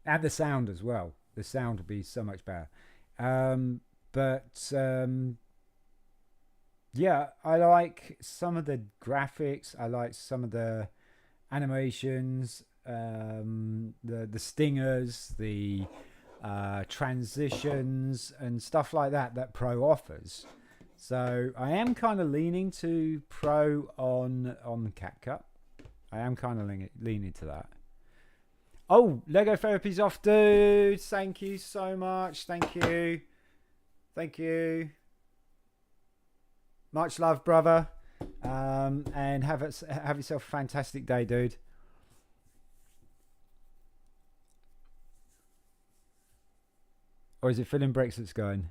the sound as well. The sound will be so much better. Yeah, I like some of the graphics. I like some of the animations, the stingers, the transitions and stuff like that Pro offers. So I am kind of leaning to Pro on CapCut. I am kind of leaning to that. Oh, Lego Therapy's off, dude. Thank you so much. Thank you. Much love, brother. And have yourself a fantastic day, dude. Or is it filling bricks that's going?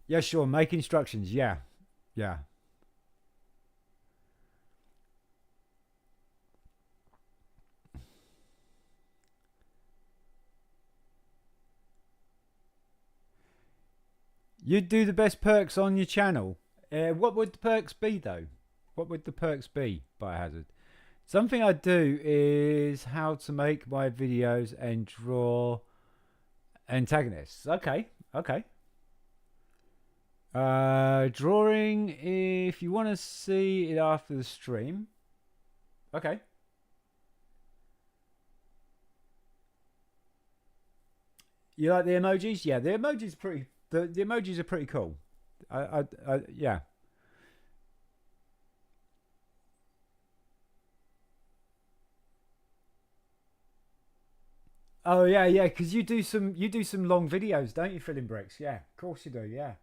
Yeah, sure. Make instructions. Yeah. You'd do the best perks on your channel. What would the perks be though? What would the perks be, Biohazard? Something I do is how to make my videos and draw antagonists. Okay, okay. Drawing if you want to see it after the stream. Okay. You like the emojis? Yeah, the emojis pretty. The emojis are pretty cool. Yeah. Oh yeah, yeah. Because you do some long videos, don't you, Filling Bricks? Yeah, of course you do. Yeah,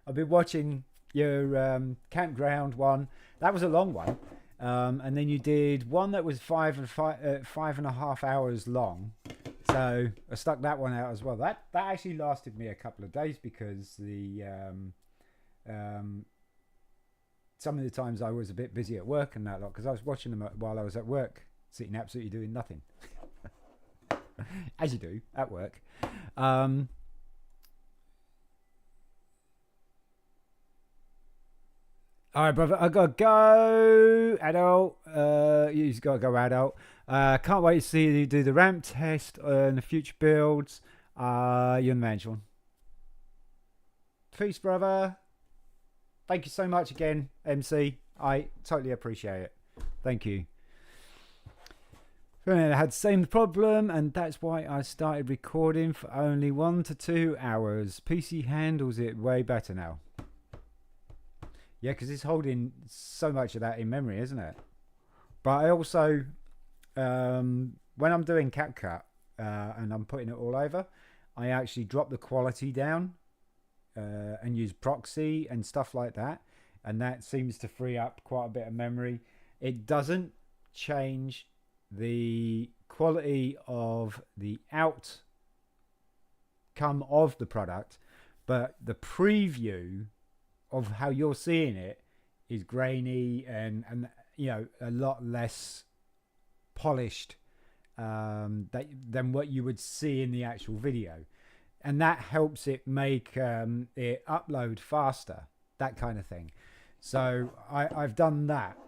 I've been watching your campground one. That was a long one. And then you did one that was 5.5 hours long. So I stuck that one out as well. That actually lasted me a couple of days because the some of the times I was a bit busy at work and that lot because I was watching them while I was at work, sitting absolutely doing nothing, as you do at work. All right, brother. I gotta go, adult. You've got to go, adult. Can't wait to see you do the ramp test and the future builds. You're the man, Sean. Peace, brother. Thank you so much again, MC. I totally appreciate it. Thank you. I had the same problem, and that's why I started recording for only 1 to 2 hours. PC handles it way better now. Yeah, because it's holding so much of that in memory, isn't it? But I also, when I'm doing CapCut and I'm putting it all over, I actually drop the quality down and use proxy and stuff like that. And that seems to free up quite a bit of memory. It doesn't change the quality of the outcome of the product, but the preview of how you're seeing it is grainy and you know, a lot less polished than what you would see in the actual video, and that helps it make it upload faster, that kind of thing. So I've done that,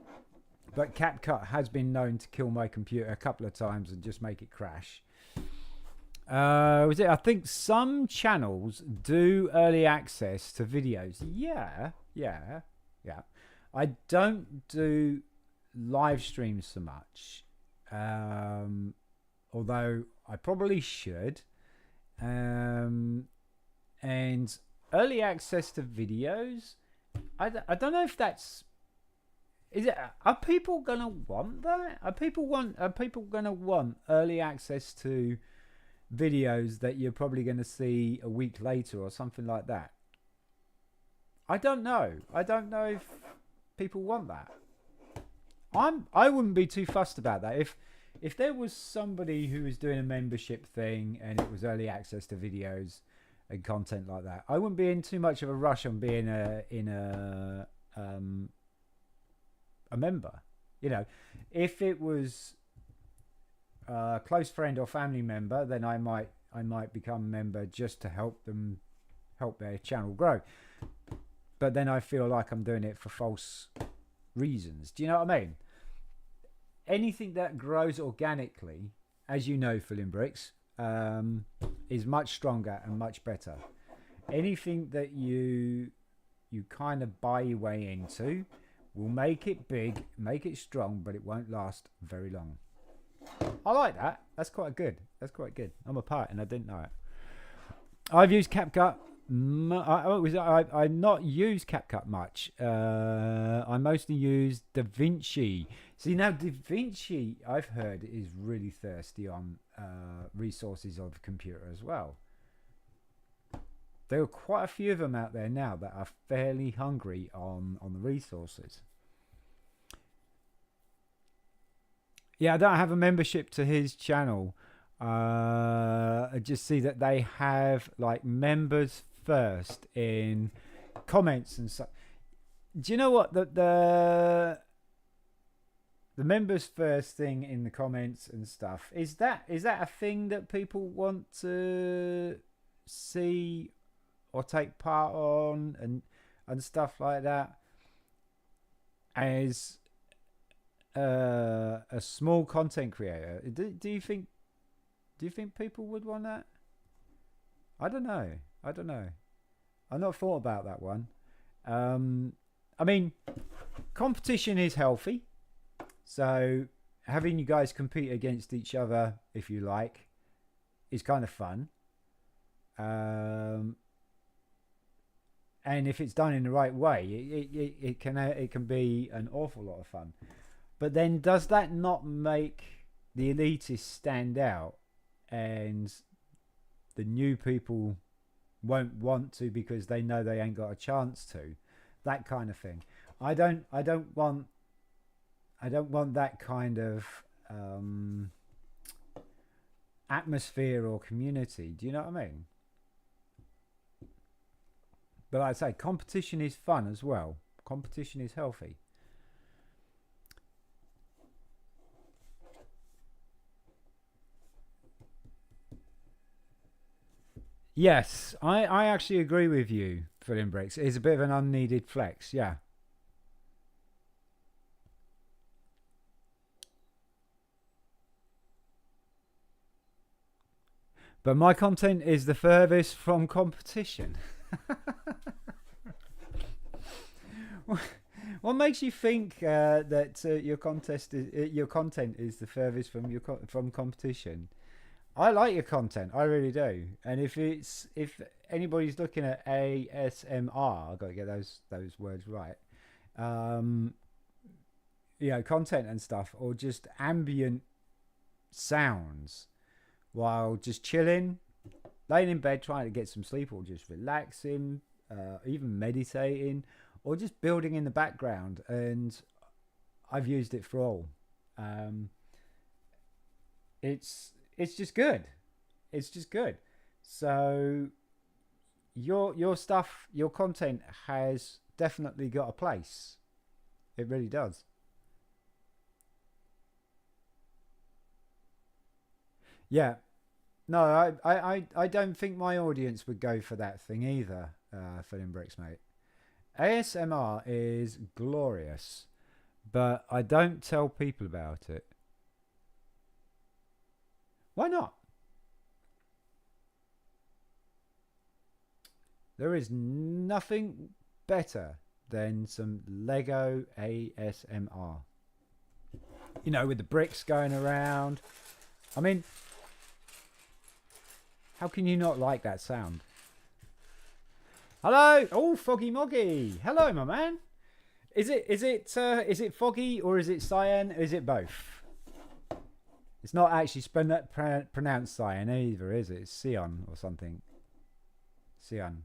but CapCut has been known to kill my computer a couple of times and just make it crash. Was it? I think some channels do early access to videos. Yeah. I don't do live streams so much, although I probably should. And early access to videos, I don't know if that's. Is it? Are people gonna want that? Are people gonna want early access to videos that you're probably going to see a week later or something like that? I don't know. I don't know if people want that. I wouldn't be too fussed about that. If there was somebody who was doing a membership thing and it was early access to videos and content like that, I wouldn't be in too much of a rush on being a member. You know, if it was a close friend or family member, then I might become a member just to help their channel grow. But then I feel like I'm doing it for false reasons. Do you know what I mean? Anything that grows organically, as you know, Filling Bricks, is much stronger and much better. Anything that you kind of buy your way into will make it big, make it strong, but it won't last very long. I like that. That's quite good. I'm a part, and I didn't know it. I've used CapCut. I not used CapCut much. I mostly use DaVinci. See, now DaVinci, I've heard, is really thirsty on resources of the computer as well. There are quite a few of them out there now that are fairly hungry on the resources. Yeah, I don't have a membership to his channel. I just see that they have like members first in comments and stuff. Do you know what the members first thing in the comments and stuff is that a thing that people want to see or take part on and stuff like that as a small content creator. Do you think people would want that? I don't know. I've not thought about that one. I mean, competition is healthy, so having you guys compete against each other, if you like, is kind of fun. And if it's done in the right way, it can be an awful lot of fun. But then, does that not make the elitists stand out, and the new people won't want to because they know they ain't got a chance to? That kind of thing. I don't want that kind of atmosphere or community. Do you know what I mean? But like I say, competition is fun as well. Competition is healthy. Yes, I actually agree with you, filling bricks. It's a bit of an unneeded flex, yeah. But my content is the furthest from competition. What makes you think that your content is the furthest from from competition? I like your content, I really do. And if anybody's looking at ASMR, I've got to get those words right. Content and stuff, or just ambient sounds while just chilling, laying in bed trying to get some sleep, or just relaxing, even meditating, or just building in the background. And I've used it for all. It's just good. It's just good. So your stuff, your content has definitely got a place. It really does. Yeah. No, I don't think my audience would go for that thing either, filling bricks, mate. ASMR is glorious, but I don't tell people about it. Why not? There is nothing better than some Lego ASMR. With the bricks going around. I mean, how can you not like that sound? Hello! Oh, Foggy Moggy! Hello, my man! Is it Foggy or is it Cyan? Is it both? It's not actually pronounced Cyan either, is it? It's Sion or something. Sion.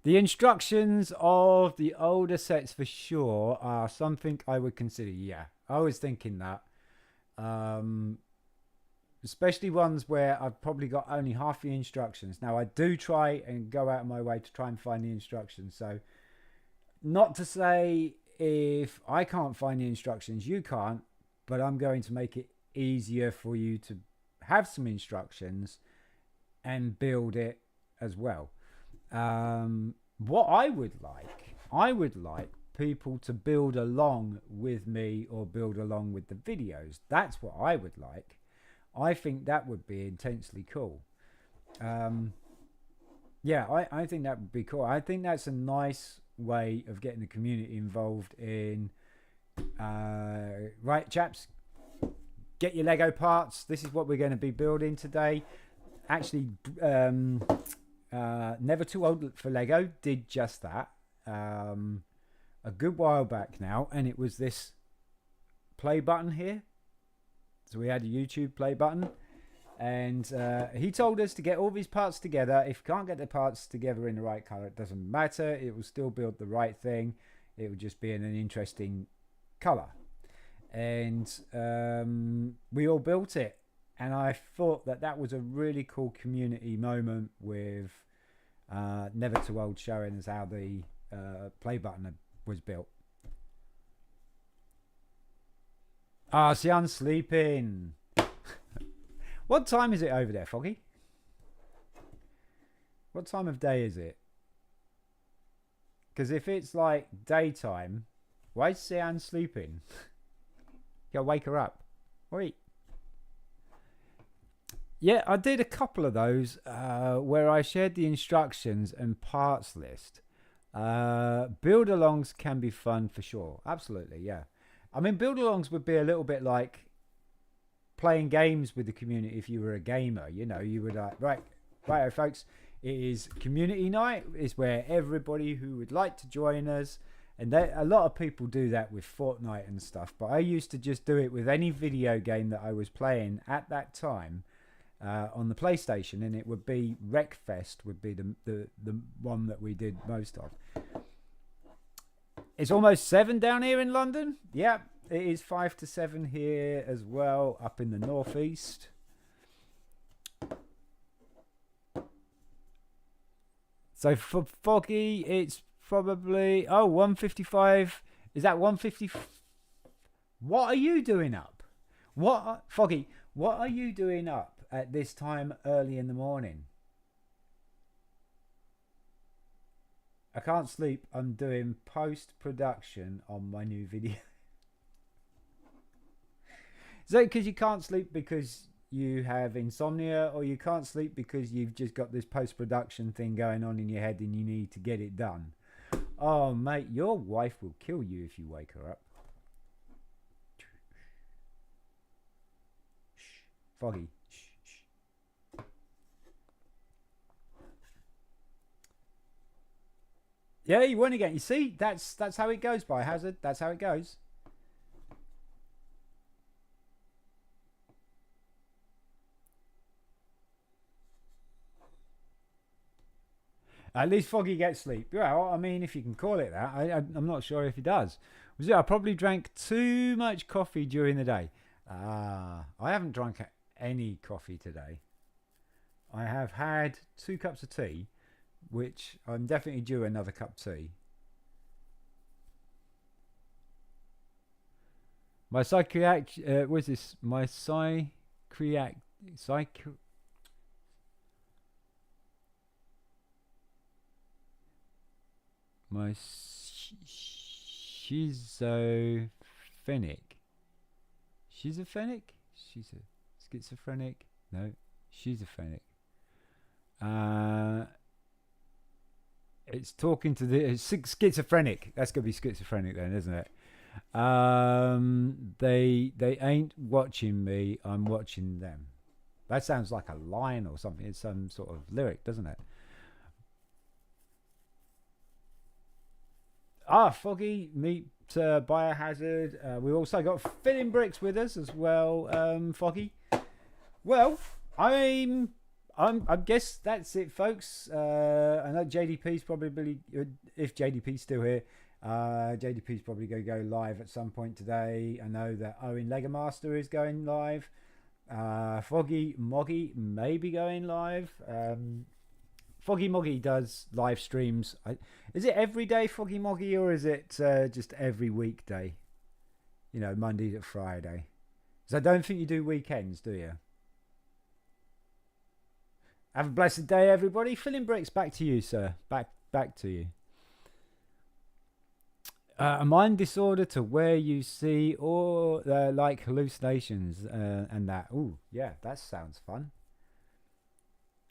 The instructions of the older sets for sure are something I would consider. Yeah, I was thinking that. Especially ones where I've probably got only half the instructions. Now, I do try and go out of my way to try and find the instructions. So, not to say if I can't find the instructions, you can't, but I'm going to make it easier for you to have some instructions and build it as well. What I would like people to build along with me or build along with the videos. That's what I would like. I think that would be intensely cool. Yeah, I think that would be cool. I think that's a nice way of getting the community involved in. Right, chaps, get your Lego parts. This is what we're going to be building today. Actually, Never Too Old for Lego did just that a good while back now, and it was this play button here. So we had a YouTube play button, and he told us to get all these parts together. If you can't get the parts together in the right color, it doesn't matter. It will still build the right thing. It will just be in an interesting color. And we all built it. And I thought that was a really cool community moment with Never Too Old showing us how the play button was built. See, I'm sleeping. What time is it over there, Foggy? What time of day is it? Because if it's like daytime, why is Sian sleeping? You gotta wake her up. Wait. Yeah, I did a couple of those where I shared the instructions and parts list. Build-alongs can be fun for sure. Absolutely, yeah. I mean, build-alongs would be a little bit like playing games with the community if you were a gamer. You know, you would like, right, folks, it is community night. It's where everybody who would like to join us, and a lot of people do that with Fortnite and stuff, but I used to just do it with any video game that I was playing at that time on the PlayStation, and it would be Wreckfest would be the one that we did most of. It's almost 7 down here in London. Yeah, it is 5 to 7 here as well, up in the northeast. So for Foggy, it's probably 1:55. Is that 1:50? What are you doing up? Foggy? What are you doing up at this time early in the morning? I can't sleep. I'm doing post-production on my new video. Is that because you can't sleep because you have insomnia, or you can't sleep because you've just got this post-production thing going on in your head and you need to get it done? Oh, mate, your wife will kill you if you wake her up. Shh. Foggy. Shh. Yeah, you won again. You see, that's how it goes, Biohazard. That's how it goes. At least Foggy gets sleep. Well, I mean, if you can call it that. I'm not sure if he does. I probably drank too much coffee during the day. I haven't drunk any coffee today. I have had 2 cups of tea, which I'm definitely due another cup of tea. My psychiatric, what is this? My my schizophrenic. Schizophrenic? Schizophrenic? No, schizophrenic. It's talking to the schizophrenic. That's gonna be schizophrenic then, isn't it? They ain't watching me. I'm watching them. That sounds like a line or something. It's some sort of lyric, doesn't it? Foggy, meet Biohazard. We've also got Filling Bricks with us as well, Foggy. Well, I guess that's it, folks. I know JDP's probably, if JDP's still here, JDP's probably going to go live at some point today. I know that Owen Legomaster is going live. Foggy Moggy may be going live. Foggy Moggy does live streams. Is it every day, Foggy Moggy, or is it just every weekday? You know, Monday to Friday. Because I don't think you do weekends, do you? Have a blessed day, everybody. Filling Bricks, back to you, sir. Back to you. A mind disorder to where you see or like hallucinations and that. Ooh, yeah, that sounds fun.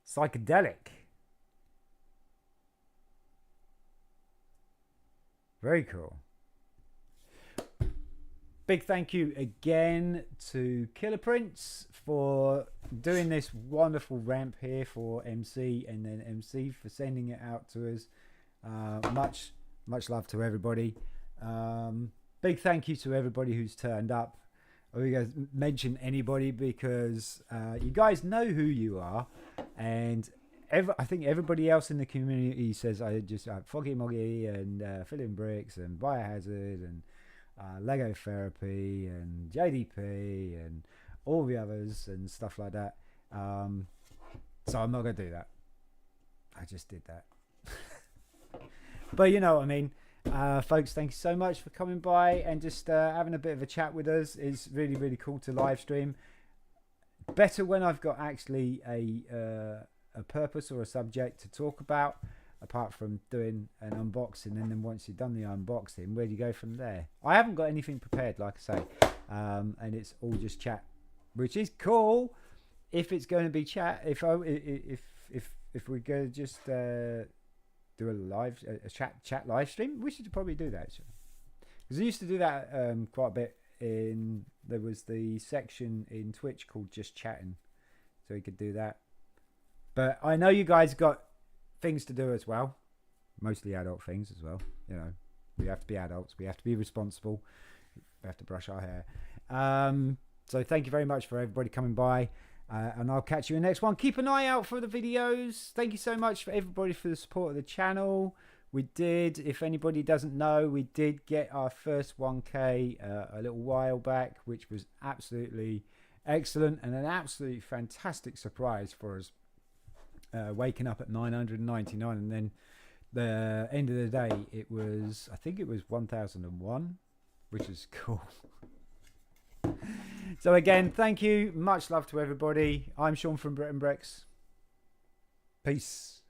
Psychedelic. Very cool. Big thank you again to Killer Prince for doing this wonderful ramp here for MC, and then MC for sending it out to us. Much love to everybody. Big thank you to everybody who's turned up. We guys mention anybody because you guys know who you are, and I think everybody else in the community says I just Foggy Moggy and Filling Bricks and Biohazard and Lego Therapy and JDP and all the others and stuff like that. So I'm not gonna do that. I just did that. But you know what I mean. Folks, thank you so much for coming by and just having a bit of a chat with us. It's really, really cool to live stream. Better when I've got actually a purpose or a subject to talk about, apart from doing an unboxing, and then once you've done the unboxing, where do you go from there? I haven't got anything prepared, like I say, and it's all just chat, which is cool. If it's going to be chat, if we're going to just do a chat live stream, we should probably do that, because I used to do that quite a bit. There was the section in Twitch called Just Chatting, so we could do that. But I know you guys got things to do as well, mostly adult things as well. You know, we have to be adults, we have to be responsible, we have to brush our hair. So thank you very much for everybody coming by, and I'll catch you in the next one. Keep an eye out for the videos. Thank you so much for everybody for the support of the channel. We did, if anybody doesn't know, we did get our first 1K a little while back, which was absolutely excellent and an absolutely fantastic surprise for us. Waking up at 999, and then the end of the day, I think it was 1001, which is cool. So again, thank you. Much love to everybody. I'm Sean from BRIT'N. Peace.